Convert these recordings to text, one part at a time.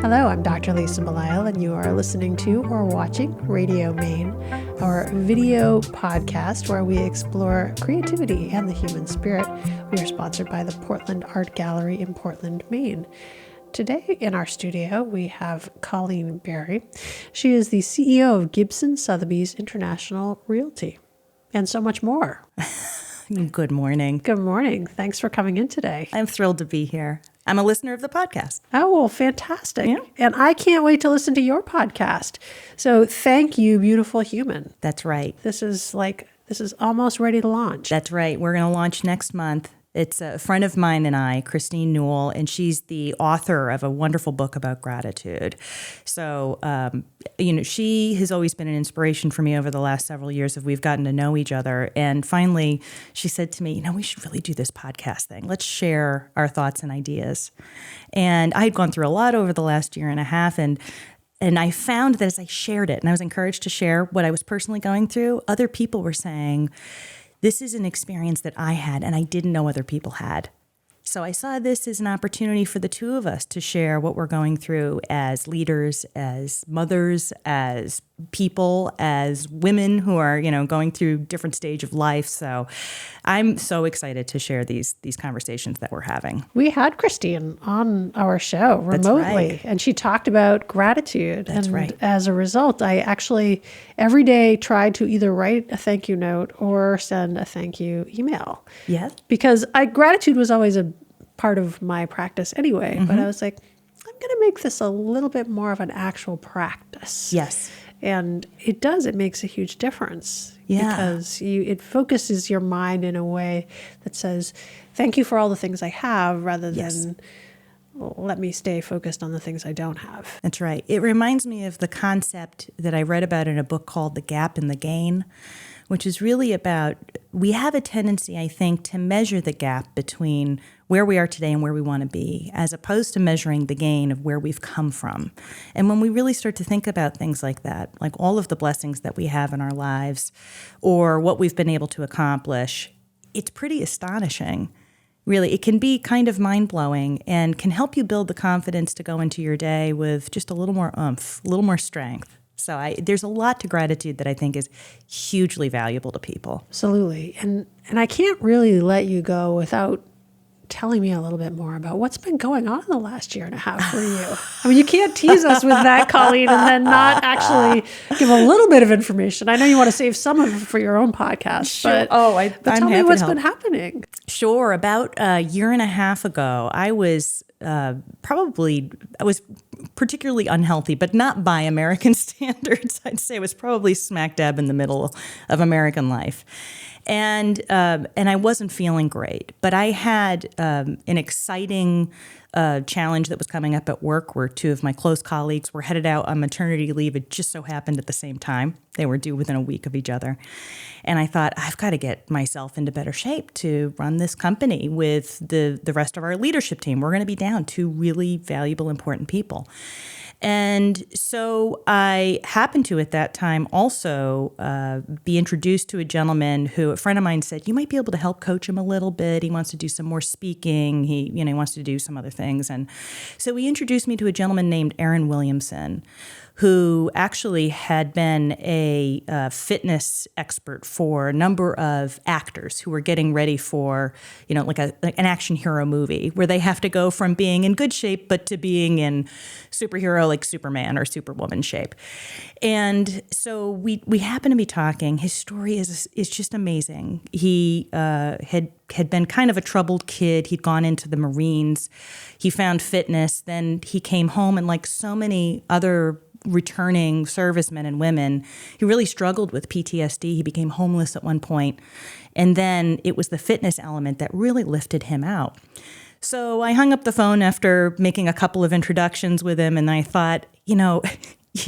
Hello, I'm Dr. Lisa Belisle, and you are listening to or watching Radio Maine, our video podcast where we explore creativity and the human spirit. We are sponsored by the Portland Art Gallery in Portland, Maine. Today in our studio, we have Colleen Barry. She is the CEO of Gibson, Sotheby's International Realty, and so much more. Good morning. Good morning. Thanks for coming in today. I'm thrilled to be here. I'm a listener of the podcast. Oh, well, fantastic. Yeah. And I can't wait to listen to your podcast. So thank you, beautiful human. That's right. This is almost ready to launch. That's right. We're going to launch next month. It's a friend of mine and I, Christine Newell, and she's the author of a wonderful book about gratitude. So, she has always been an inspiration for me over the last several years as we've gotten to know each other. And finally, she said to me, we should really do this podcast thing. Let's share our thoughts and ideas. And I had gone through a lot over the last year and a half, and I found that as I shared it, and I was encouraged to share what I was personally going through, other people were saying, this is an experience that I had and I didn't know other people had. So I saw this as an opportunity for the two of us to share what we're going through as leaders, as mothers, as people, as women who are, going through different stage of life. So I'm so excited to share these conversations that we're having. We had Christine on our show remotely, and she talked about gratitude. That's and right. As a result, I actually every day try to either write a thank you note or send a thank you email. Yes. Because gratitude was always a part of my practice anyway, but I was like, I'm going to make this a little bit more of an actual practice. Yes. And it makes a huge difference. Yeah. Because it focuses your mind in a way that says, thank you for all the things I have, rather than let me stay focused on the things I don't have. That's right. It reminds me of the concept that I read about in a book called The Gap and the Gain, which is really about, we have a tendency, I think, to measure the gap between where we are today and where we want to be, as opposed to measuring the gain of where we've come from. And when we really start to think about things like that, like all of the blessings that we have in our lives or what we've been able to accomplish, it's pretty astonishing. Really, it can be kind of mind-blowing and can help you build the confidence to go into your day with just a little more oomph, a little more strength. So there's a lot to gratitude that I think is hugely valuable to people. Absolutely. And I can't really let you go without telling me a little bit more about what's been going on in the last year and a half for you. I mean, you can't tease us with that, Colleen, and then not actually give a little bit of information. I know you want to save some of it for your own podcast, Sure. but tell me what's been happening. Sure. About a year and a half ago, I was particularly unhealthy, but not by American standards. I'd say I was probably smack dab in the middle of American life. And I wasn't feeling great, but I had an exciting challenge that was coming up at work where two of my close colleagues were headed out on maternity leave. It just so happened at the same time. They were due within a week of each other. And I thought, I've got to get myself into better shape to run this company with the rest of our leadership team. We're going to be down two really valuable, important people. And so I happened to, at that time, also be introduced to a gentleman who a friend of mine said, you might be able to help coach him a little bit. He wants to do some more speaking. He wants to do some other things. And so he introduced me to a gentleman named Aaron Williamson, who actually had been a fitness expert for a number of actors who were getting ready for, like an action hero movie where they have to go from being in good shape but to being in superhero like Superman or Superwoman shape. And so we happen to be talking. His story is just amazing. He had been kind of a troubled kid. He'd gone into the Marines. He found fitness. Then he came home, and like so many other returning servicemen and women, he really struggled with PTSD. He became homeless at one point. And then it was the fitness element that really lifted him out. So I hung up the phone after making a couple of introductions with him, and I thought, you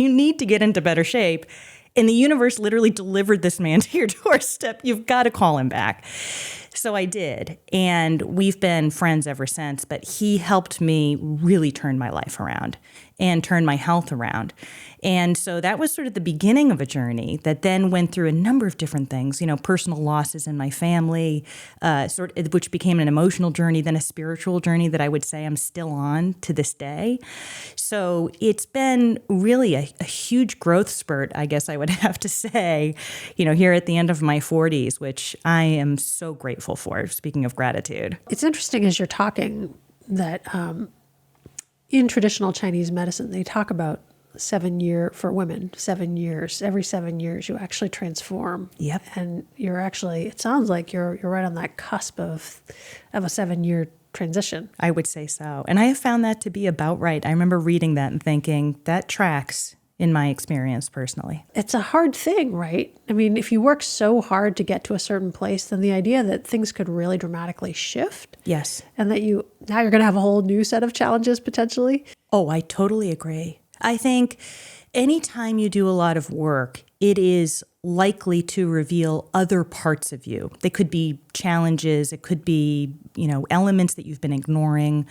need to get into better shape. And the universe literally delivered this man to your doorstep. You've got to call him back. So I did, and we've been friends ever since, but he helped me really turn my life around. and turn my health around. And so that was sort of the beginning of a journey that then went through a number of different things, personal losses in my family, which became an emotional journey, then a spiritual journey that I would say I'm still on to this day. So it's been really a huge growth spurt, I guess I would have to say, here at the end of my 40s, which I am so grateful for, speaking of gratitude. It's interesting as you're talking that in traditional Chinese medicine, they talk about 7 year for women, 7 years. Every 7 years, you actually transform. Yep. And you're actually, it sounds like you're right on that cusp of a 7-year transition. I would say so. And I have found that to be about right. I remember reading that and thinking that tracks in my experience personally. It's a hard thing, right? I mean, if you work so hard to get to a certain place, then the idea that things could really dramatically shift. Yes. And that now you're going to have a whole new set of challenges potentially. Oh, I totally agree. I think anytime you do a lot of work, it is likely to reveal other parts of you. They could be challenges, it could be, elements that you've been ignoring.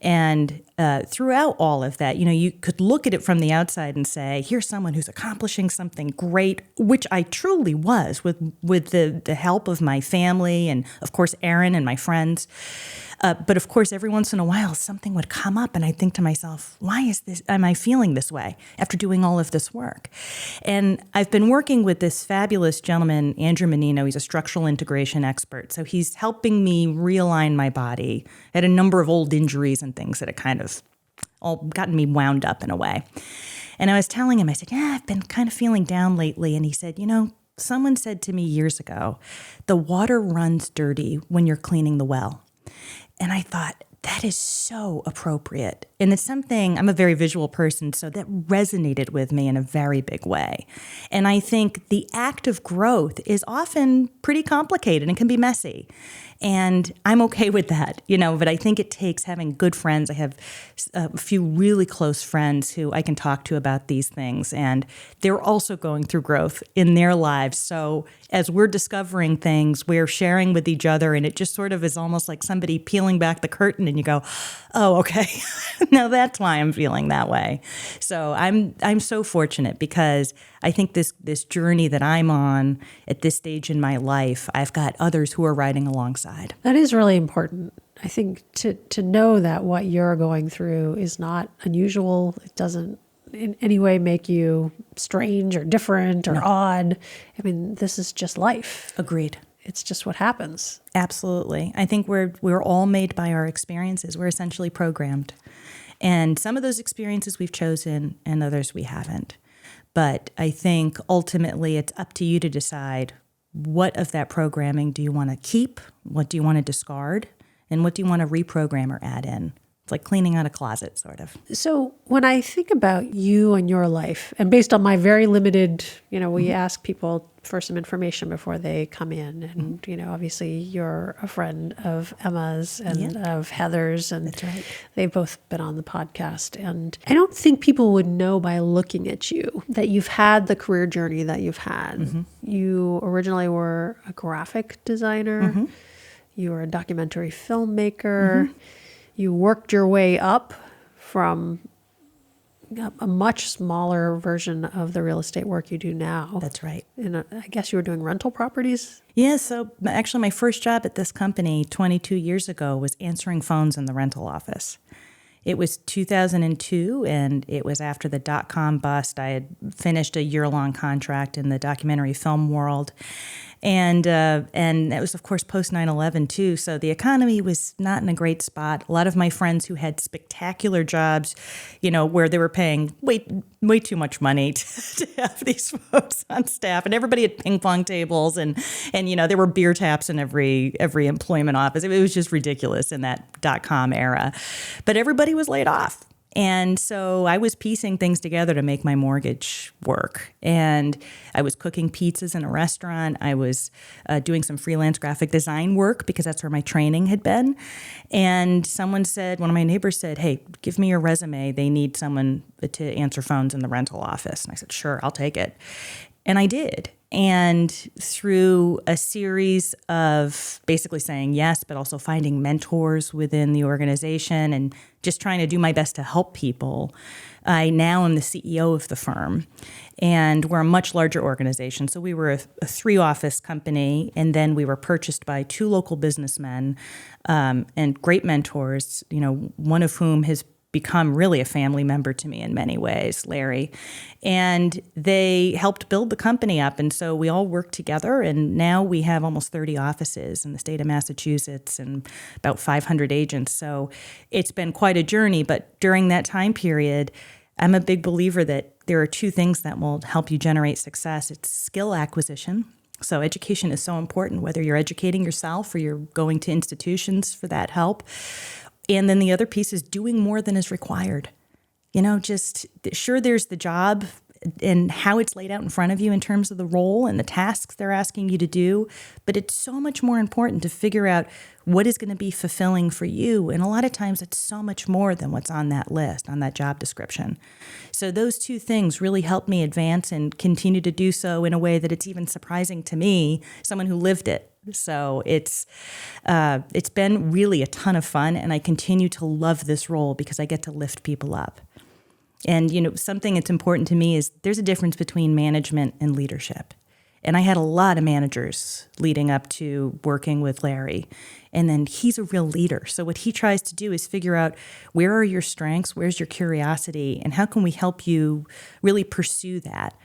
And throughout all of that, you could look at it from the outside and say, here's someone who's accomplishing something great, which I truly was with the help of my family and, of course, Aaron and my friends. But of course, every once in a while, something would come up and I'd think to myself, am I feeling this way after doing all of this work? And I've been working with this fabulous gentleman, Andrew Menino. He's a structural integration expert. So he's helping me realign my body. I had a number of old injuries and things that had kind of all gotten me wound up in a way. And I was telling him, I said, I've been kind of feeling down lately. And he said, someone said to me years ago, the water runs dirty when you're cleaning the well. And I thought, that is so appropriate. And it's something, I'm a very visual person, so that resonated with me in a very big way. And I think the act of growth is often pretty complicated and can be messy. And I'm okay with that, but I think it takes having good friends. I have a few really close friends who I can talk to about these things, and they're also going through growth in their lives. So as we're discovering things, we're sharing with each other, and it just sort of is almost like somebody peeling back the curtain, and you go, oh, okay, now that's why I'm feeling that way. So I'm so fortunate because I think this journey that I'm on at this stage in my life, I've got others who are riding alongside. That is really important. I think to know that what you're going through is not unusual. It doesn't in any way make you strange or different or odd. I mean, this is just life. Agreed. It's just what happens. Absolutely. I think we're all made by our experiences. We're essentially programmed. And some of those experiences we've chosen and others we haven't. But I think ultimately it's up to you to decide what of that programming do you want to keep, what do you want to discard, and what do you want to reprogram or add in. It's like cleaning out a closet, sort of. So when I think about you and your life, and based on my very limited, we ask people for some information before they come in. And, obviously you're a friend of Emma's and of Heather's, and that's right. They've both been on the podcast. And I don't think people would know by looking at you that you've had the career journey that you've had. Mm-hmm. You originally were a graphic designer. Mm-hmm. You were a documentary filmmaker. Mm-hmm. You worked your way up from a much smaller version of the real estate work you do now. That's right. And I guess you were doing rental properties? Yeah, so actually my first job at this company 22 years ago was answering phones in the rental office. It was 2002, and it was after the dot-com bust. I had finished a year-long contract in the documentary film world. And it was, of course, post 9/11, too. So the economy was not in a great spot. A lot of my friends who had spectacular jobs, where they were paying way too much money to have these folks on staff. And everybody had ping pong tables and there were beer taps in every employment office. It was just ridiculous in that dot-com era. But everybody was laid off. And so I was piecing things together to make my mortgage work. And I was cooking pizzas in a restaurant. I was doing some freelance graphic design work because that's where my training had been. And one of my neighbors said, hey, give me your resume. They need someone to answer phones in the rental office. And I said, sure, I'll take it. And I did. And through a series of basically saying yes, but also finding mentors within the organization and just trying to do my best to help people, I now am the CEO of the firm. And we're a much larger organization. So we were a 3-office company, and then we were purchased by 2 local businessmen and great mentors, one of whom has become really a family member to me in many ways, Larry. And they helped build the company up. And so we all worked together. And now we have almost 30 offices in the state of Massachusetts and about 500 agents. So it's been quite a journey. But during that time period, I'm a big believer that there are 2 things that will help you generate success. It's skill acquisition. So education is so important, whether you're educating yourself or you're going to institutions for that help. And then the other piece is doing more than is required. Just sure, there's the job and how it's laid out in front of you in terms of the role and the tasks they're asking you to do. But it's so much more important to figure out what is going to be fulfilling for you. And a lot of times it's so much more than what's on that list, on that job description. So those 2 things really helped me advance and continue to do so in a way that it's even surprising to me, someone who lived it. So it's been really a ton of fun, and I continue to love this role because I get to lift people up. And, something that's important to me is there's a difference between management and leadership. And I had a lot of managers leading up to working with Larry. And then he's a real leader. So what he tries to do is figure out where are your strengths, where's your curiosity, and how can we help you really pursue that?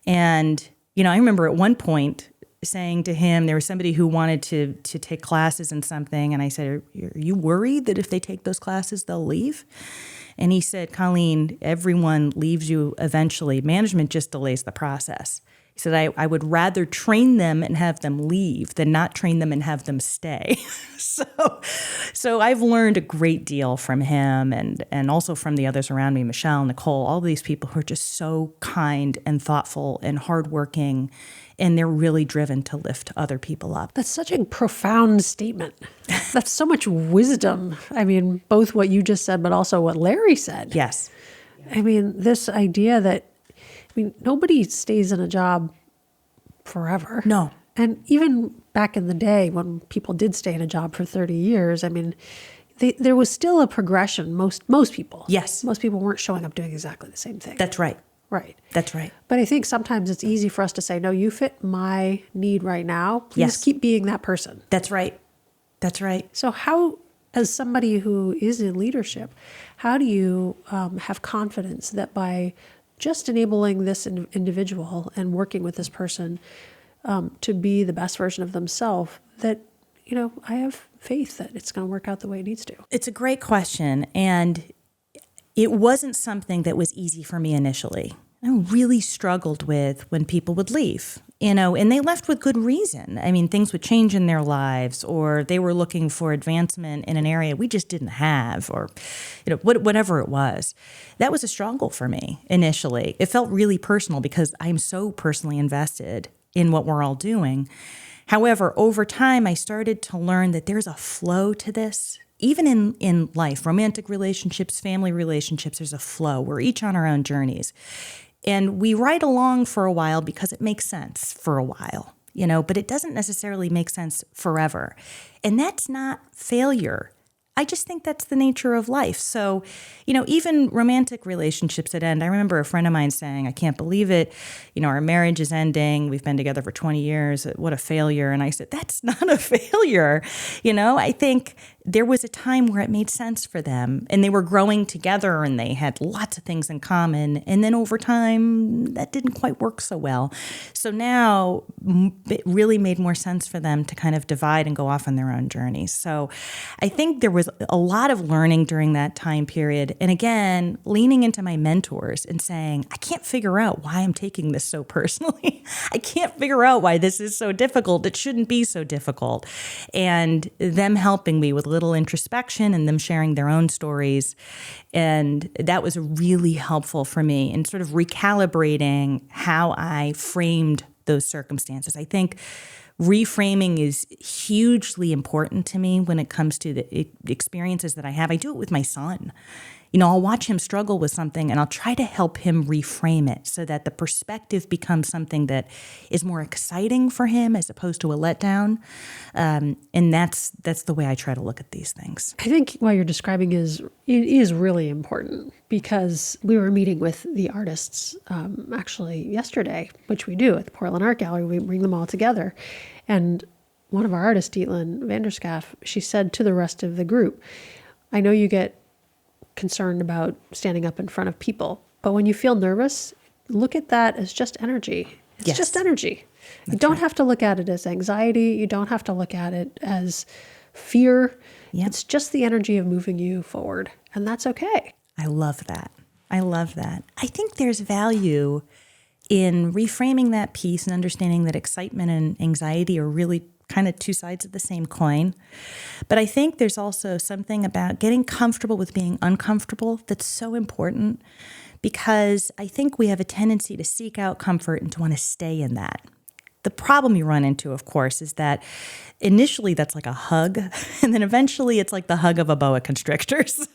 And, I remember at one point saying to him, there was somebody who wanted to take classes in something. And I said, are you worried that if they take those classes, they'll leave? And he said, Colleen, everyone leaves you eventually. Management just delays the process. He said, I would rather train them and have them leave than not train them and have them stay. So I've learned a great deal from him and also from the others around me, Michelle, Nicole, all these people who are just so kind and thoughtful and hardworking, and they're really driven to lift other people up. That's such a profound statement. That's so much wisdom. I mean, both what you just said, but also what Larry said. Yes. I mean, this idea that, nobody stays in a job forever. No. And even back in the day when people did stay in a job for 30 years, there was still a progression. Most people. Yes. Most people weren't showing up doing exactly the same thing. That's right. Right. That's right. But I think sometimes it's easy for us to say, no, you fit my need right now. Please keep being that person. That's right. That's right. So how, as somebody who is in leadership, how do you have confidence that by just enabling this individual and working with this person to be the best version of themselves, that, I have faith that it's going to work out the way it needs to? It's a great question. And it wasn't something that was easy for me initially. I really struggled with when people would leave, and they left with good reason. Things would change in their lives, or they were looking for advancement in an area we just didn't have, or, whatever it was. That was a struggle for me initially. It felt really personal because I'm so personally invested in what we're all doing. However, over time, I started to learn that there's a flow to this. Even in life, romantic relationships, family relationships, there's a flow. We're each on our own journeys. And we ride along for a while because it makes sense for a while, but it doesn't necessarily make sense forever. And that's not failure. I just think that's the nature of life. So, even romantic relationships that end. I remember a friend of mine saying, I can't believe it. Our marriage is ending. We've been together for 20 years. What a failure. And I said, that's not a failure. I think there was a time where it made sense for them and they were growing together and they had lots of things in common. And then over time, that didn't quite work so well. So now it really made more sense for them to kind of divide and go off on their own journeys. So I think there was a lot of learning during that time period. And again, leaning into my mentors and saying, I can't figure out why I'm taking this so personally. I can't figure out why this is so difficult. It shouldn't be so difficult. And them helping me with little introspection and them sharing their own stories. And that was really helpful for me in sort of recalibrating how I framed those circumstances. I think reframing is hugely important to me when it comes to the experiences that I have. I do it with my son. I'll watch him struggle with something and I'll try to help him reframe it so that the perspective becomes something that is more exciting for him as opposed to a letdown. And that's the way I try to look at these things. I think what you're describing is really important, because we were meeting with the artists actually yesterday, which we do at the Portland Art Gallery. We bring them all together. And one of our artists, Dietlin Vanderschaff, she said to the rest of the group, I know you get concerned about standing up in front of people, but when you feel nervous, look at that as just energy. It's just energy. You don't have to look at it as anxiety. You don't have to look at it as fear. Yep. It's just the energy of moving you forward, and that's okay. I love that. I think there's value in reframing that piece and understanding that excitement and anxiety are really kind of two sides of the same coin. But I think there's also something about getting comfortable with being uncomfortable that's so important, because I think we have a tendency to seek out comfort and to want to stay in that. The problem you run into, of course, is that initially that's like a hug, and then eventually it's like the hug of a boa constrictor. So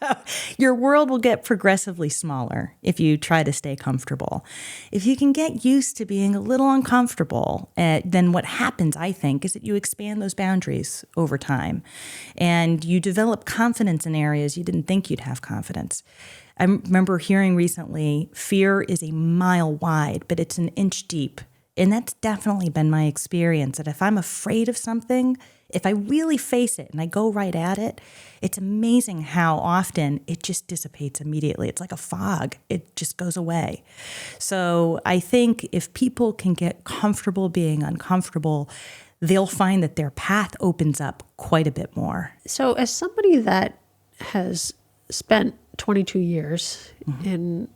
your world will get progressively smaller if you try to stay comfortable. If you can get used to being a little uncomfortable, then what happens, I think, is that you expand those boundaries over time, and you develop confidence in areas you didn't think you'd have confidence. I remember hearing recently, fear is a mile wide, but it's an inch deep. And that's definitely been my experience, that if I'm afraid of something, if I really face it and I go right at it, it's amazing how often it just dissipates immediately. It's like a fog. It just goes away. So I think if people can get comfortable being uncomfortable, they'll find that their path opens up quite a bit more. So as somebody that has spent 22 years in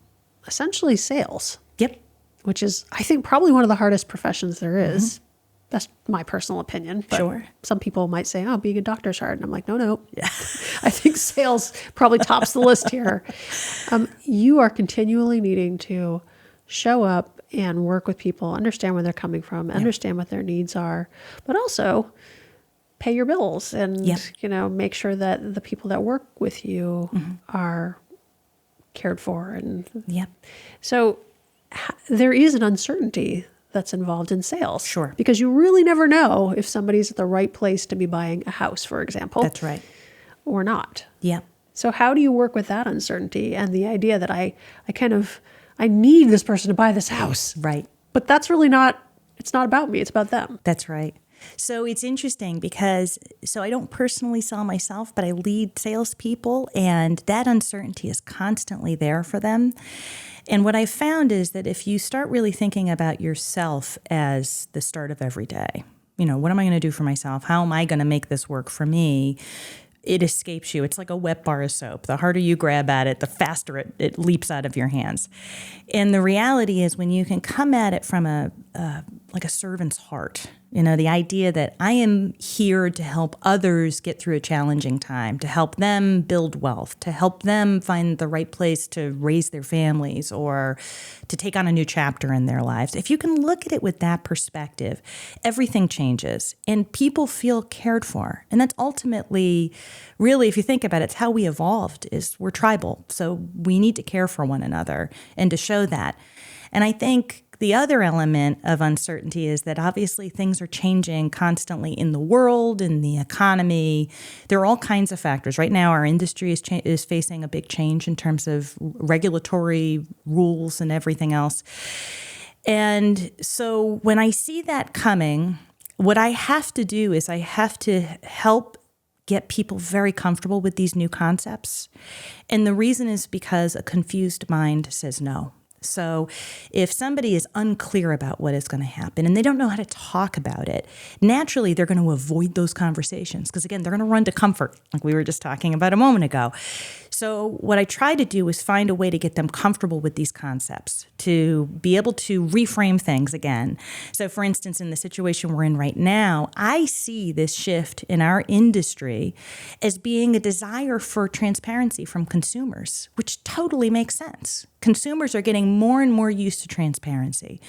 essentially sales. Yep. Which is, I think, probably one of the hardest professions there is. Mm-hmm. That's my personal opinion. But sure. Some people might say, oh, being a doctor's hard. And I'm like, no. Yeah. I think sales probably tops the list here. You are continually needing to show up and work with people, understand where they're coming from, understand what their needs are, but also pay your bills and, make sure that the people that work with you are cared for. And so there is an uncertainty that's involved in sales. Sure. Because you really never know if somebody's at the right place to be buying a house, for example. That's right. Or not. Yeah. So how do you work with that uncertainty and the idea that I need this person to buy this house? Right. But that's really it's not about me, it's about them. That's right. So it's interesting because, I don't personally sell myself, but I lead salespeople, and that uncertainty is constantly there for them. And what I found is that if you start really thinking about yourself as the start of every day, what am I going to do for myself? How am I going to make this work for me? It escapes you. It's like a wet bar of soap. The harder you grab at it, the faster it leaps out of your hands. And the reality is when you can come at it from a servant's heart, the idea that I am here to help others get through a challenging time, to help them build wealth, to help them find the right place to raise their families or to take on a new chapter in their lives. If you can look at it with that perspective, everything changes and people feel cared for. And that's ultimately, really, if you think about it, it's how we evolved, is we're tribal. So we need to care for one another and to show that. And I think the other element of uncertainty is that obviously things are changing constantly in the world, in the economy. There are all kinds of factors. Right now, our industry is facing a big change in terms of regulatory rules and everything else. And so when I see that coming, what I have to do is I have to help get people very comfortable with these new concepts. And the reason is because a confused mind says no. So if somebody is unclear about what is going to happen and they don't know how to talk about it, naturally they're going to avoid those conversations because, again, they're going to run to comfort, like we were just talking about a moment ago. So what I try to do is find a way to get them comfortable with these concepts, to be able to reframe things again. So, for instance, in the situation we're in right now, I see this shift in our industry as being a desire for transparency from consumers, which totally makes sense. Consumers are getting more and more used to transparency.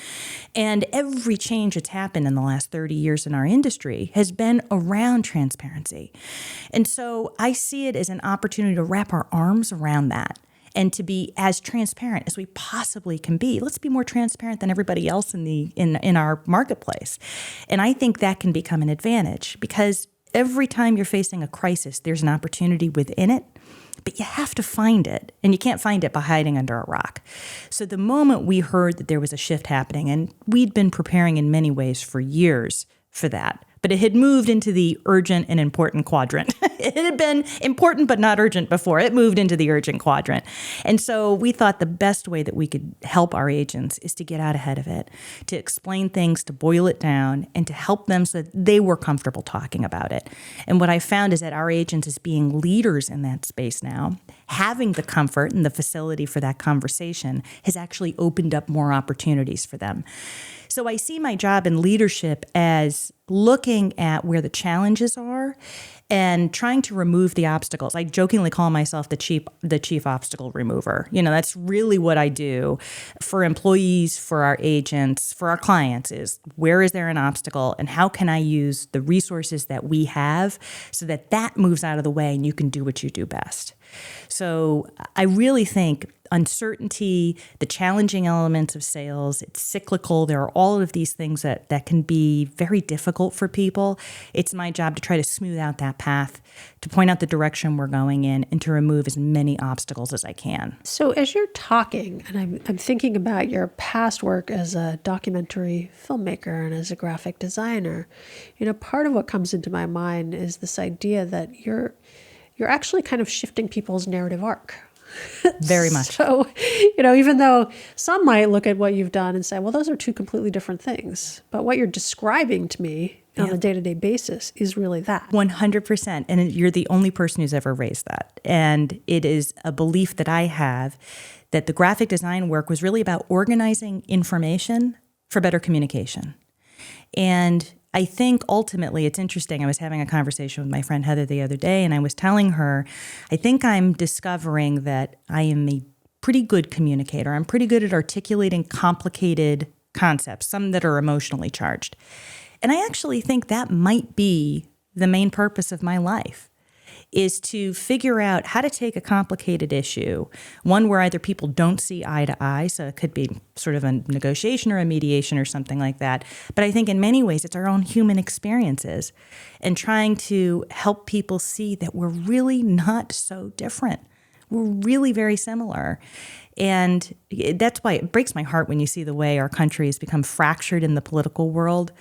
And every change that's happened in the last 30 years in our industry has been around transparency. And so I see it as an opportunity to wrap our arms around that and to be as transparent as we possibly can be. Let's be more transparent than everybody else in our marketplace. And I think that can become an advantage, because every time you're facing a crisis, there's an opportunity within it, but you have to find it, and you can't find it by hiding under a rock. So the moment we heard that there was a shift happening, and we'd been preparing in many ways for years for that, but it had moved into the urgent and important quadrant. It had been important but not urgent before. It moved into the urgent quadrant. And so we thought the best way that we could help our agents is to get out ahead of it, to explain things, to boil it down, and to help them so that they were comfortable talking about it. And what I found is that our agents, as being leaders in that space now, having the comfort and the facility for that conversation, has actually opened up more opportunities for them. So I see my job in leadership as looking at where the challenges are and trying to remove the obstacles. I jokingly call myself the chief obstacle remover. That's really what I do for employees, for our agents, for our clients, is where is there an obstacle and how can I use the resources that we have so that moves out of the way and you can do what you do best. So I really think uncertainty, the challenging elements of sales, it's cyclical. There are all of these things that can be very difficult for people. It's my job to try to smooth out that path, to point out the direction we're going in, and to remove as many obstacles as I can. So as you're talking, and I'm thinking about your past work as a documentary filmmaker and as a graphic designer, part of what comes into my mind is this idea that you're actually kind of shifting people's narrative arc. Very much. So, even though some might look at what you've done and say, well, those are two completely different things. But what you're describing to me on a day-to-day basis is really that. 100%. And you're the only person who's ever raised that. And it is a belief that I have that the graphic design work was really about organizing information for better communication. And I think ultimately it's interesting. I was having a conversation with my friend Heather the other day, and I was telling her, I think I'm discovering that I am a pretty good communicator. I'm pretty good at articulating complicated concepts, some that are emotionally charged. And I actually think that might be the main purpose of my life, is to figure out how to take a complicated issue, one where either people don't see eye to eye, so it could be sort of a negotiation or a mediation or something like that. But I think in many ways it's our own human experiences and trying to help people see that we're really not so different. We're really very similar. And that's why it breaks my heart when you see the way our country has become fractured in the political world,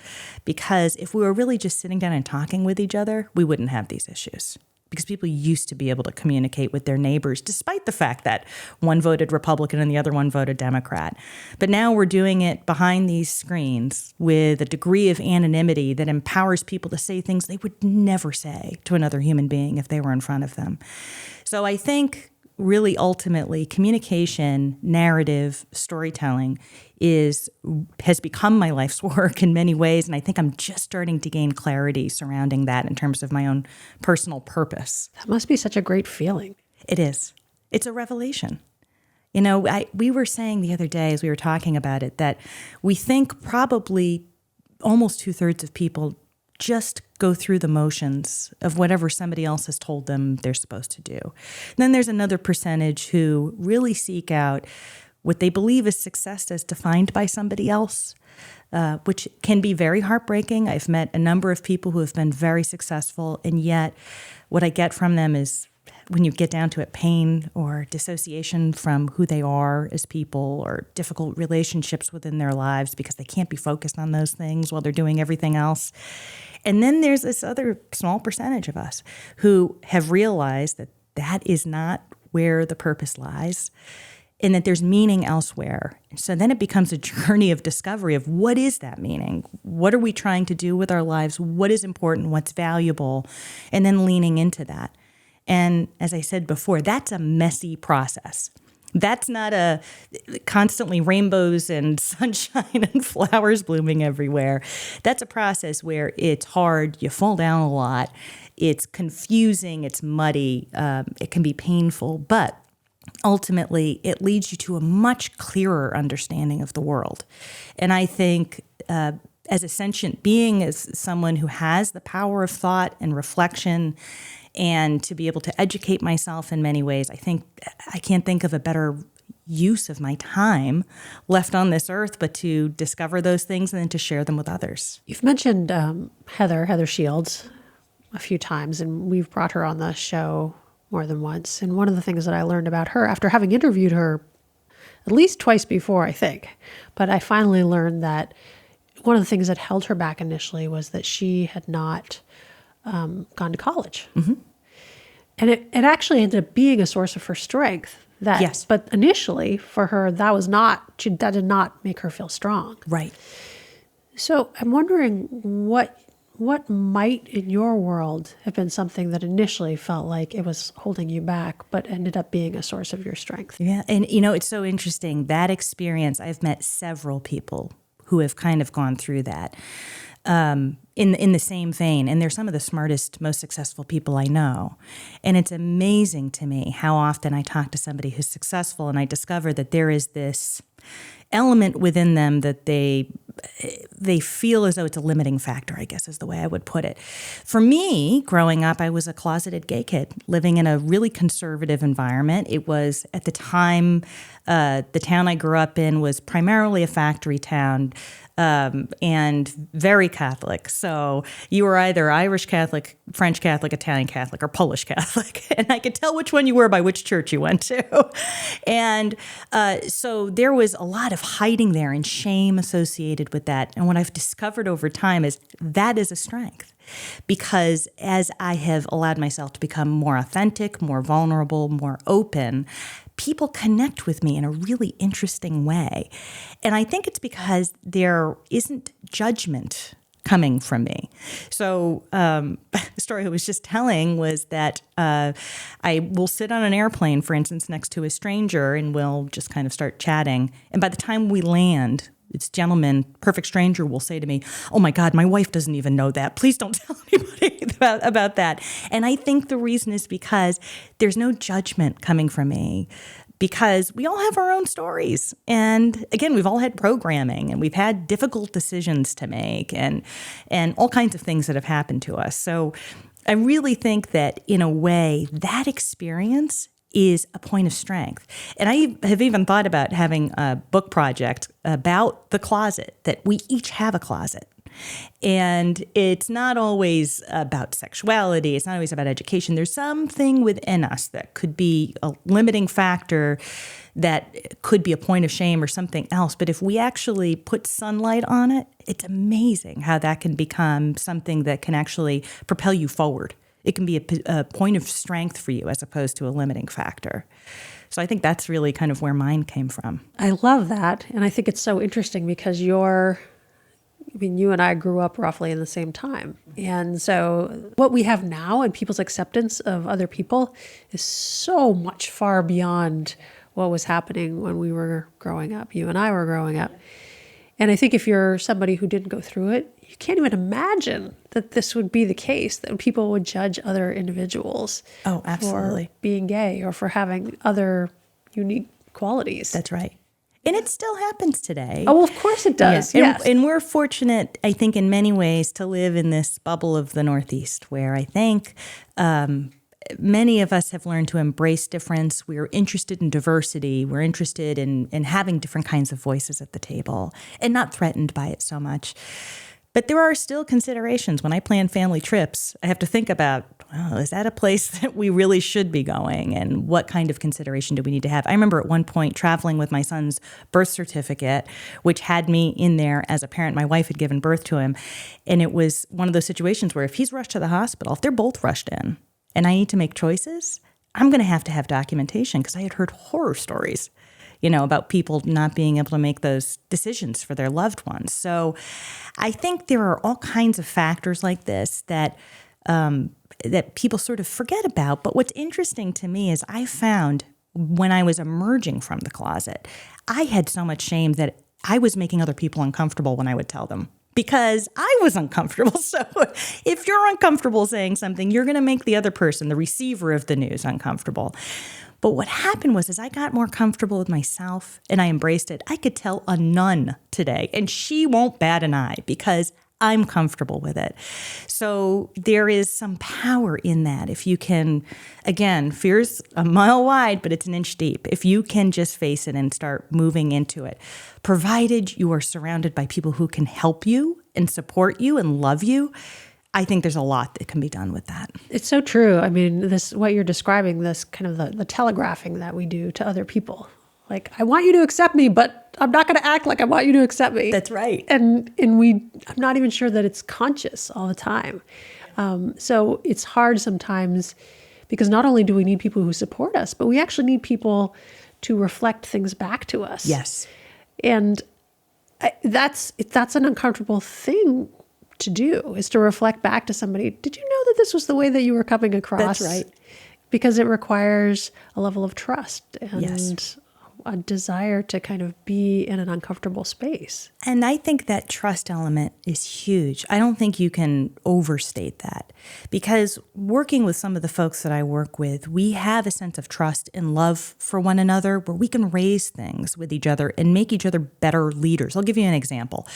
because if we were really just sitting down and talking with each other, we wouldn't have these issues. Because people used to be able to communicate with their neighbors, despite the fact that one voted Republican and the other one voted Democrat. But now we're doing it behind these screens with a degree of anonymity that empowers people to say things they would never say to another human being if they were in front of them. So I think really ultimately communication, narrative, storytelling has become my life's work in many ways, and I think I'm just starting to gain clarity surrounding that in terms of my own personal purpose. That must be such a great feeling. It is. It's a revelation. We were saying the other day as we were talking about it that we think probably almost 2/3 of people just go through the motions of whatever somebody else has told them they're supposed to do. And then there's another percentage who really seek out what they believe is success as defined by somebody else, which can be very heartbreaking. I've met a number of people who have been very successful, and yet what I get from them is, when you get down to it, pain or dissociation from who they are as people, or difficult relationships within their lives because they can't be focused on those things while they're doing everything else. And then there's this other small percentage of us who have realized that that is not where the purpose lies, and that there's meaning elsewhere. So then it becomes a journey of discovery of what is that meaning? What are we trying to do with our lives? What is important? What's valuable? And then leaning into that. And as I said before, that's a messy process. That's not a constantly rainbows and sunshine and flowers blooming everywhere. That's a process where it's hard, you fall down a lot, it's confusing, it's muddy, it can be painful, but ultimately it leads you to a much clearer understanding of the world. And I think as a sentient being, as someone who has the power of thought and reflection and to be able to educate myself in many ways. I think I can't think of a better use of my time left on this earth, but to discover those things and then to share them with others. You've mentioned Heather Shields a few times, and we've brought her on the show more than once. And one of the things that I learned about her after having interviewed her at least twice before, I think, but I finally learned that one of the things that held her back initially was that she had not gone to college. Mm-hmm. And it actually ended up being a source of her strength. Yes. But initially for her, that did not make her feel strong. Right. So I'm wondering what might in your world have been something that initially felt like it was holding you back, but ended up being a source of your strength. Yeah. And, it's so interesting. That experience, I've met several people who have kind of gone through that in the same vein. And they're some of the smartest, most successful people I know. And it's amazing to me how often I talk to somebody who's successful and I discover that there is this element within them that they feel as though it's a limiting factor, I guess is the way I would put it. For me, growing up, I was a closeted gay kid living in a really conservative environment. It was, at the time, the town I grew up in was primarily a factory town and very Catholic. So you were either Irish Catholic, French Catholic, Italian Catholic, or Polish Catholic. And I could tell which one you were by which church you went to. And so there was a lot of hiding there and shame associated with that. And what I've discovered over time is that is a strength. Because as I have allowed myself to become more authentic, more vulnerable, more open, people connect with me in a really interesting way. And I think it's because there isn't judgment coming from me. So the story I was just telling was that I will sit on an airplane, for instance, next to a stranger, and we'll just kind of start chatting. And by the time we land, this gentleman, perfect stranger, will say to me, "Oh my God, my wife doesn't even know that. Please don't tell anybody about that." And I think the reason is because there's no judgment coming from me, because we all have our own stories. And again, we've all had programming and we've had difficult decisions to make and all kinds of things that have happened to us. So I really think that in a way, that experience is a point of strength. And I have even thought about having a book project about the closet, that we each have a closet. And it's not always about sexuality. It's not always about education. There's something within us that could be a limiting factor, that could be a point of shame or something else. But if we actually put sunlight on it, it's amazing how that can become something that can actually propel you forward. It can be a point of strength for you as opposed to a limiting factor. So I think that's really kind of where mine came from. I love that. And I think it's so interesting because you and I grew up roughly in the same time. And so what we have now and people's acceptance of other people is so much far beyond what was happening when we were growing up. You and I were growing up. And I think if you're somebody who didn't go through it, you can't even imagine that this would be the case, that people would judge other individuals absolutely. for being gay or for having other unique qualities. That's right. And it still happens today. Oh, well, of course it does. Yeah. Yes. And we're fortunate, I think, in many ways to live in this bubble of the Northeast where I think many of us have learned to embrace difference. We're interested in diversity. We're interested in having different kinds of voices at the table and not threatened by it so much. But there are still considerations. When I plan family trips, I have to think about, well, is that a place that we really should be going? And what kind of consideration do we need to have? I remember at one point traveling with my son's birth certificate, which had me in there as a parent. My wife had given birth to him. And it was one of those situations where if he's rushed to the hospital, if they're both rushed in, and I need to make choices, I'm going to have documentation, because I had heard horror stories, about people not being able to make those decisions for their loved ones. So I think there are all kinds of factors like this that people sort of forget about. But what's interesting to me is I found when I was emerging from the closet, I had so much shame that I was making other people uncomfortable when I would tell them, because I was uncomfortable. So if you're uncomfortable saying something, you're going to make the other person, the receiver of the news, uncomfortable. But what happened was, as I got more comfortable with myself and I embraced it, I could tell a nun today, and she won't bat an eye, because I'm comfortable with it. So there is some power in that. If you can, again, fear's a mile wide, but it's an inch deep. If you can just face it and start moving into it, provided you are surrounded by people who can help you and support you and love you, I think there's a lot that can be done with that. It's so true. I mean, this, what you're describing, this kind of the telegraphing that we do to other people. Like, I want you to accept me, but I'm not going to act like I want you to accept me. That's right. And I'm not even sure that it's conscious all the time. So it's hard sometimes because not only do we need people who support us, but we actually need people to reflect things back to us. Yes. And that's an uncomfortable thing to do, is to reflect back to somebody. Did you know that this was the way that you were coming across? That's right. Because it requires a level of trust and Yes. a desire to kind of be in an uncomfortable space. And I think that trust element is huge. I don't think you can overstate that, because working with some of the folks that I work with, we have a sense of trust and love for one another where we can raise things with each other and make each other better leaders. I'll give you an example.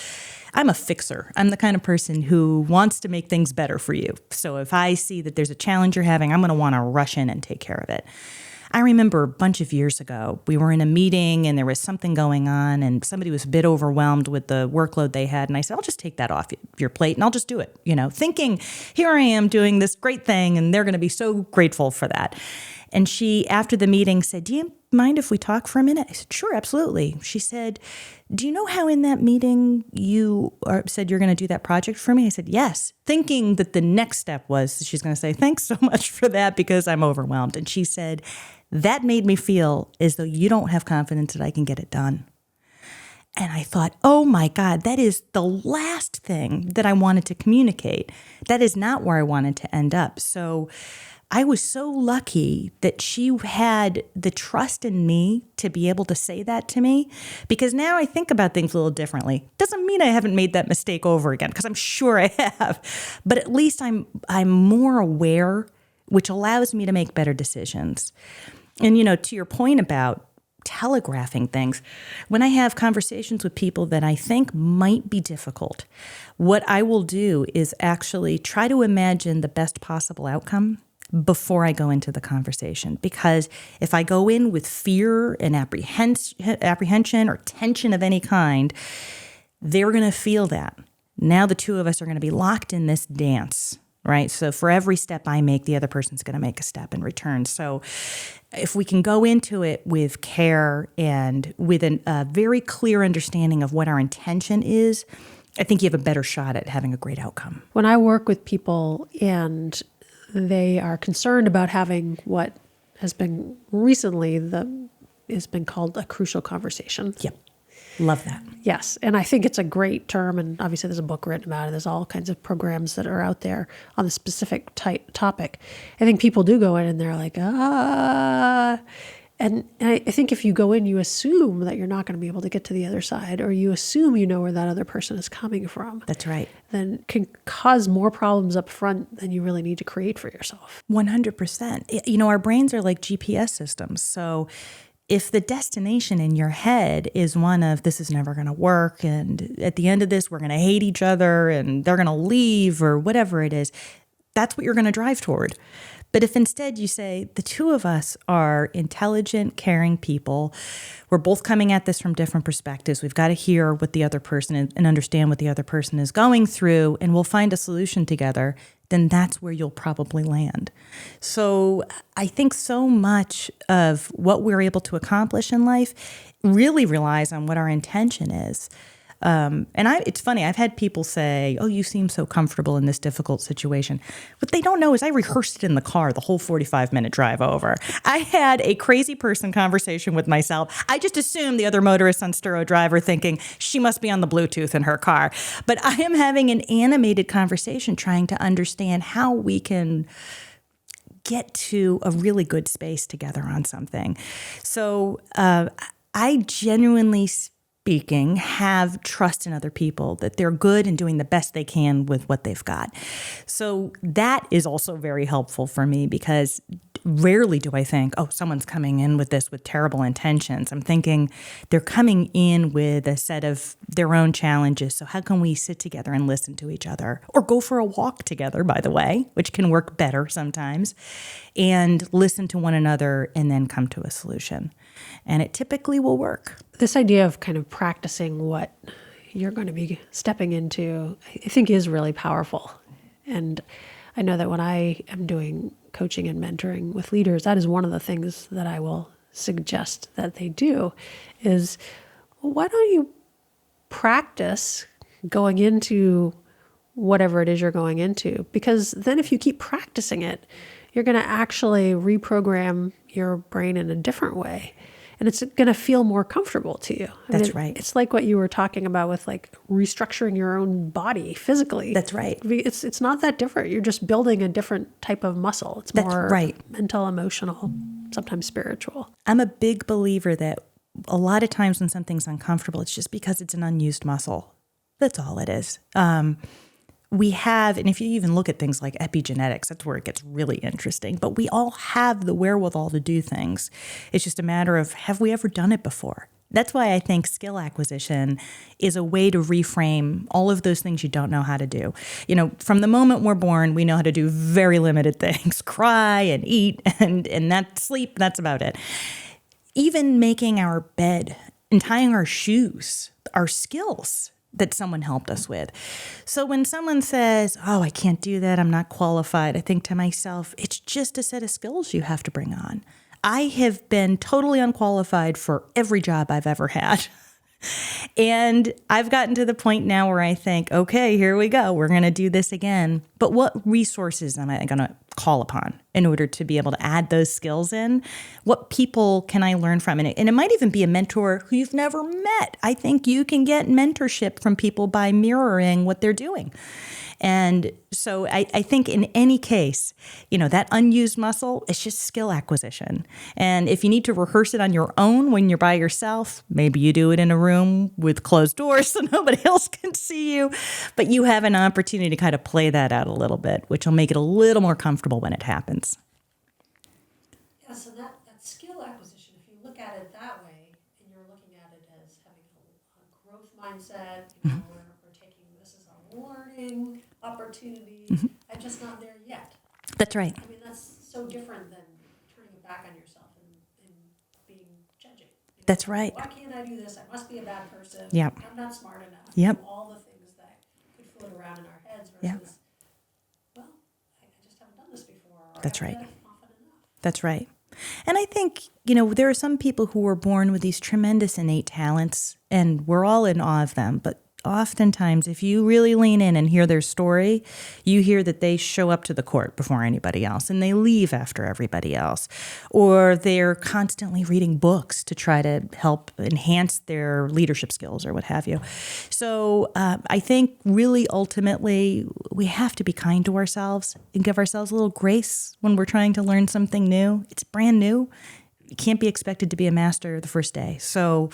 I'm a fixer. I'm the kind of person who wants to make things better for you. So if I see that there's a challenge you're having, I'm going to want to rush in and take care of it. I remember a bunch of years ago, we were in a meeting and there was something going on and somebody was a bit overwhelmed with the workload they had. And I said, I'll just take that off your plate and I'll just do it, thinking here I am doing this great thing and they're going to be so grateful for that. And she, after the meeting, said, do you mind if we talk for a minute? I said, sure, absolutely. She said, do you know how in that meeting you said you're going to do that project for me? I said, yes, thinking that the next step was she's going to say, thanks so much for that because I'm overwhelmed. And she said, that made me feel as though you don't have confidence that I can get it done. And I thought, oh my God, that is the last thing that I wanted to communicate. That is not where I wanted to end up. So I was so lucky that she had the trust in me to be able to say that to me, because now I think about things a little differently. Doesn't mean I haven't made that mistake over again, because I'm sure I have, but at least I'm more aware, which allows me to make better decisions. And, to your point about telegraphing things, when I have conversations with people that I think might be difficult, what I will do is actually try to imagine the best possible outcome before I go into the conversation. Because if I go in with fear and apprehension or tension of any kind, they're going to feel that. Now the two of us are going to be locked in this dance, right? So for every step I make, the other person's going to make a step in return. So if we can go into it with care and with a very clear understanding of what our intention is, I think you have a better shot at having a great outcome. When I work with people and they are concerned about having what has been recently has been called a crucial conversation. Yep. Love that. Yes. And I think it's a great term. And obviously there's a book written about it. There's all kinds of programs that are out there on the specific topic. I think people do go in and they're like, And I think if you go in, you assume that you're not going to be able to get to the other side, or you assume you know where that other person is coming from. That's right. Then can cause more problems up front than you really need to create for yourself. 100%. Our brains are like GPS systems. So if the destination in your head is one of this is never going to work, and at the end of this, we're going to hate each other and they're going to leave or whatever it is, that's what you're going to drive toward. But if instead you say, the two of us are intelligent, caring people, we're both coming at this from different perspectives. We've got to hear what the other person and understand what the other person is going through, and we'll find a solution together, then that's where you'll probably land. So I think so much of what we're able to accomplish in life really relies on what our intention is. It's funny, I've had people say, oh, you seem so comfortable in this difficult situation. What they don't know is I rehearsed it in the car the whole 45-minute drive over. I had a crazy person conversation with myself. I just assumed the other motorist on Sturo Driver thinking she must be on the Bluetooth in her car. But I am having an animated conversation trying to understand how we can get to a really good space together on something. So I genuinely speaking, have trust in other people, that they're good and doing the best they can with what they've got. So that is also very helpful for me, because rarely do I think, oh, someone's coming in with this with terrible intentions. I'm thinking they're coming in with a set of their own challenges. So how can we sit together and listen to each other, or go for a walk together, by the way, which can work better sometimes, and listen to one another and then come to a solution. And it typically will work. This idea of kind of practicing what you're going to be stepping into, I think is really powerful. And I know that when I am doing coaching and mentoring with leaders, that is one of the things that I will suggest that they do is, well, why don't you practice going into whatever it is you're going into? Because then if you keep practicing it, you're going to actually reprogram your brain in a different way. And it's going to feel more comfortable to you. That's right. It's like what you were talking about with like restructuring your own body physically. That's right. It's not that different. You're just building a different type of muscle. It's more mental, emotional, sometimes spiritual. I'm a big believer that a lot of times when something's uncomfortable, it's just because it's an unused muscle. That's all it is. We have, and if you even look at things like epigenetics, that's where it gets really interesting, but we all have the wherewithal to do things. It's just a matter of, have we ever done it before? That's why I think skill acquisition is a way to reframe all of those things you don't know how to do. You know, from the moment we're born, we know how to do very limited things, cry and eat and not sleep, that's about it. Even making our bed and tying our shoes are skills that someone helped us with. So when someone says, oh, I can't do that, I'm not qualified, I think to myself, it's just a set of skills you have to bring on. I have been totally unqualified for every job I've ever had. And I've gotten to the point now where I think, okay, here we go. We're going to do this again. But what resources am I going to call upon in order to be able to add those skills in? What people can I learn from? And it might even be a mentor who you've never met. I think you can get mentorship from people by mirroring what they're doing. And so I think in any case, you know, that unused muscle, it's just skill acquisition. And if you need to rehearse it on your own when you're by yourself, maybe you do it in a room with closed doors so nobody else can see you. But you have an opportunity to kind of play that out a little bit, which will make it a little more comfortable when it happens. Yeah, so that skill acquisition, if you look at it that way, and you're looking at it as having a growth mindset, you know, we're taking this as a learning opportunity. I'm just not there yet. That's right. I mean, that's so different than turning it back on yourself and being judging. You know, that's right. Why can't I do this? I must be a bad person. Yep. I'm not smart enough. Yep. All the things that could float around in our heads versus, well, I just haven't done this before. Or That's I right. haven't done it often enough. That's right. And I think, you know, there are some people who were born with these tremendous innate talents, and we're all in awe of them. But oftentimes, if you really lean in and hear their story, you hear that they show up to the court before anybody else and they leave after everybody else. Or they're constantly reading books to try to help enhance their leadership skills or what have you. So I think really ultimately we have to be kind to ourselves and give ourselves a little grace when we're trying to learn something new. It's brand new. You can't be expected to be a master the first day. So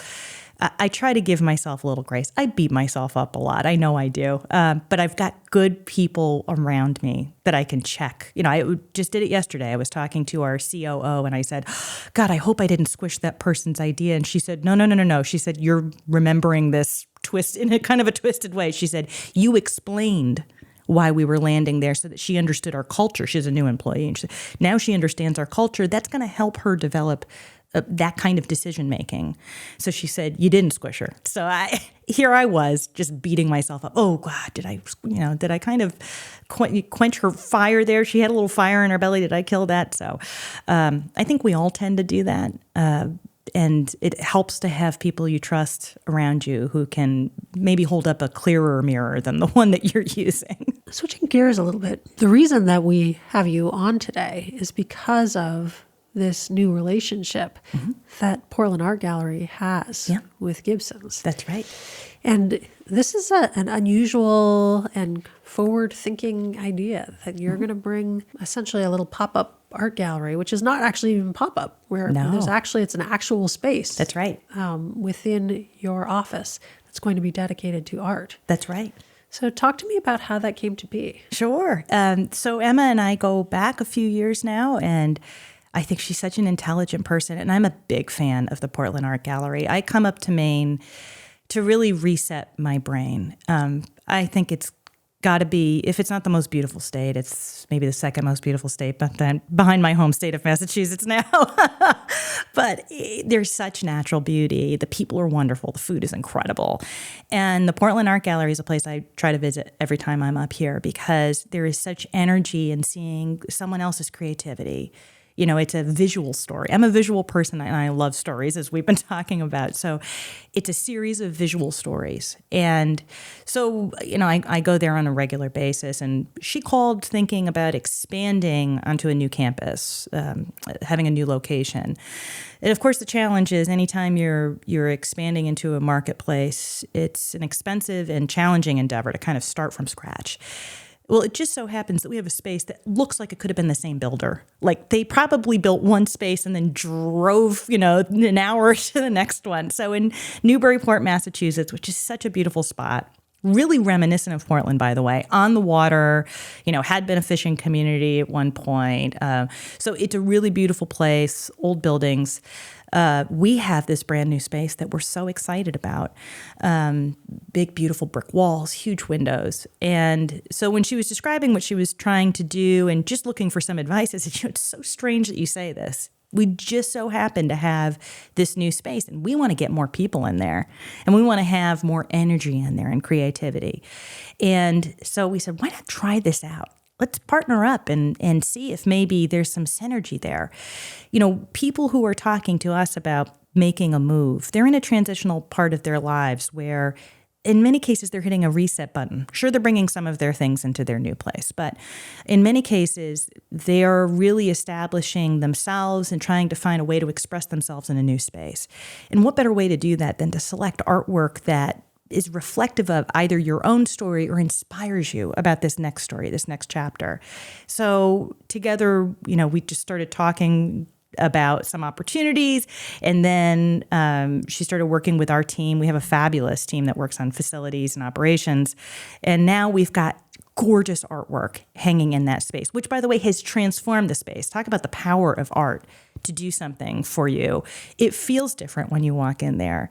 I try to give myself a little grace. I beat myself up a lot. I know I do. But I've got good people around me that I can check. You know, I just did it yesterday. I was talking to our COO and I said, God, I hope I didn't squish that person's idea. And she said, no. She said, you're remembering this twist in a kind of a twisted way. She said, you explained why we were landing there so that she understood our culture. She's a new employee. And now she understands our culture. That's going to help her develop that kind of decision making. So she said, you didn't squish her. So here I was just beating myself up. Oh God, did I kind of quench her fire there? She had a little fire in her belly. Did I kill that? So I think we all tend to do that. And it helps to have people you trust around you who can maybe hold up a clearer mirror than the one that you're using. Switching gears a little bit, the reason that we have you on today is because of this new relationship that Portland Art Gallery has with Gibson's. That's right. And this is an unusual and forward-thinking idea that you're going to bring essentially a little pop-up art gallery, which is not actually even pop-up, where it's an actual space. That's right. Within your office that's going to be dedicated to art. That's right. So talk to me about how that came to be. Sure. So Emma and I go back a few years now, and I think she's such an intelligent person, and I'm a big fan of the Portland Art Gallery. I come up to Maine to really reset my brain. I think it's got to be, if it's not the most beautiful state, it's maybe the second most beautiful state, but then behind my home state of Massachusetts now. But there's such natural beauty. The people are wonderful. The food is incredible. And the Portland Art Gallery is a place I try to visit every time I'm up here because there is such energy in seeing someone else's creativity. You know, it's a visual story. I'm a visual person and I love stories, as we've been talking about. So it's a series of visual stories. And so, you know, I go there on a regular basis. And she called thinking about expanding onto a new campus, having a new location. And of course, the challenge is anytime you're expanding into a marketplace, it's an expensive and challenging endeavor to kind of start from scratch. Well, it just so happens that we have a space that looks like it could have been the same builder. Like they probably built one space and then drove, you know, an hour to the next one. So in Newburyport, Massachusetts, which is such a beautiful spot, really reminiscent of Portland, by the way, on the water, you know, had been a fishing community at one point. So it's a really beautiful place, old buildings. We have this brand new space that we're so excited about. Big, beautiful brick walls, huge windows. And so when she was describing what she was trying to do and just looking for some advice, I said, you know, it's so strange that you say this. We just so happen to have this new space and we want to get more people in there and we want to have more energy in there and creativity. And so we said, why not try this out? Let's partner up and see if maybe there's some synergy there. You know, people who are talking to us about making a move, they're in a transitional part of their lives where in many cases they're hitting a reset button. Sure, they're bringing some of their things into their new place, but in many cases they're really establishing themselves and trying to find a way to express themselves in a new space. And what better way to do that than to select artwork that is reflective of either your own story or inspires you about this next story, this next chapter. So together, you know, we just started talking about some opportunities. And then she started working with our team. We have a fabulous team that works on facilities and operations. And now we've got gorgeous artwork hanging in that space, which, by the way, has transformed the space. Talk about the power of art to do something for you. It feels different when you walk in there.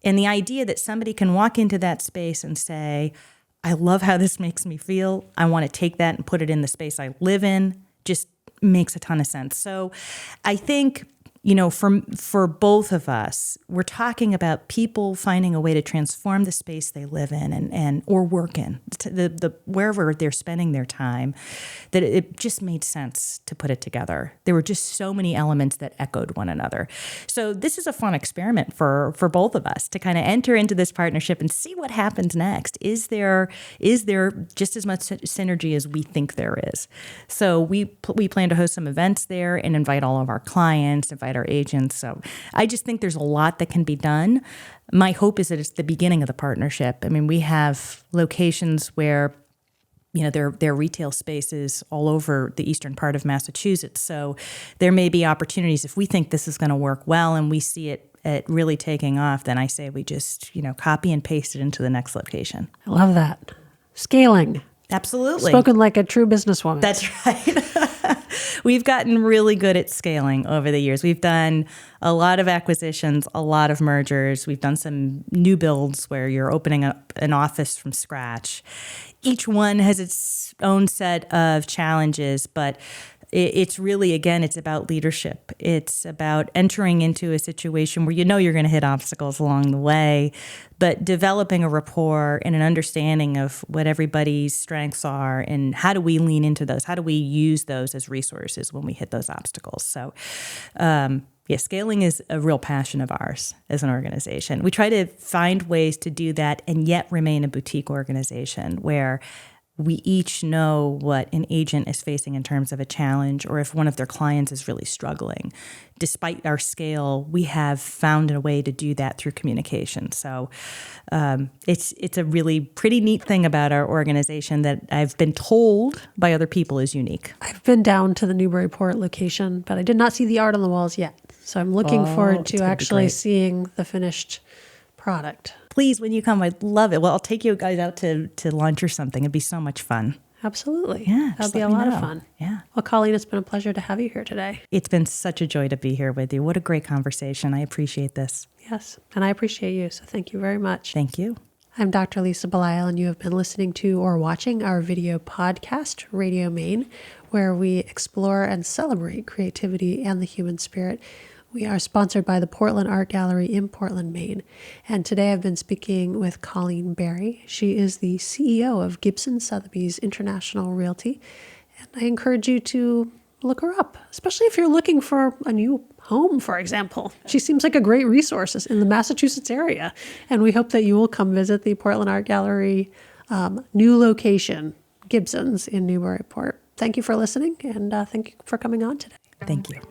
And the idea that somebody can walk into that space and say, I love how this makes me feel. I want to take that and put it in the space I live in, just makes a ton of sense. So I think, you know, for both of us, we're talking about people finding a way to transform the space they live in and or work in, the wherever they're spending their time, that it just made sense to put it together. There were just so many elements that echoed one another. So this is a fun experiment for both of us to kind of enter into this partnership and see what happens next. Is there just as much synergy as we think there is? So we plan to host some events there and invite all of our clients, invite our agents. So I just think there's a lot that can be done. My hope is that it's the beginning of the partnership. I mean, we have locations where, you know, there are retail spaces all over the eastern part of Massachusetts. So there may be opportunities if we think this is going to work well and we see it really taking off, then I say we just, you know, copy and paste it into the next location. I love that. Scaling. Absolutely. Spoken like a true businesswoman. That's right. We've gotten really good at scaling over the years. We've done a lot of acquisitions, a lot of mergers. We've done some new builds where you're opening up an office from scratch. Each one has its own set of challenges, but it's really, again, it's about leadership. It's about entering into a situation where you know you're going to hit obstacles along the way, but developing a rapport and an understanding of what everybody's strengths are and how do we lean into those? How do we use those as resources when we hit those obstacles? So, scaling is a real passion of ours as an organization. We try to find ways to do that and yet remain a boutique organization where we each know what an agent is facing in terms of a challenge or if one of their clients is really struggling. Despite our scale, we have found a way to do that through communication. So it's a really pretty neat thing about our organization that I've been told by other people is unique. I've been down to the Newburyport location, but I did not see the art on the walls yet. So I'm looking forward to actually seeing the finished product. Please, when you come, I'd love it. Well, I'll take you guys out to lunch or something. It'd be so much fun. Absolutely. Yeah. That'll be a lot of fun. Yeah. Well, Colleen, it's been a pleasure to have you here today. It's been such a joy to be here with you. What a great conversation. I appreciate this. Yes. And I appreciate you. So thank you very much. Thank you. I'm Dr. Lisa Belisle, and you have been listening to or watching our video podcast, Radio Maine, where we explore and celebrate creativity and the human spirit. We are sponsored by the Portland Art Gallery in Portland, Maine. And today I've been speaking with Colleen Barry. She is the CEO of Gibson, Sotheby's International Realty. And I encourage you to look her up, especially if you're looking for a new home, for example. She seems like a great resource in the Massachusetts area. And we hope that you will come visit the Portland Art Gallery new location, Gibson's in Newburyport. Thank you for listening, and thank you for coming on today. Thank you.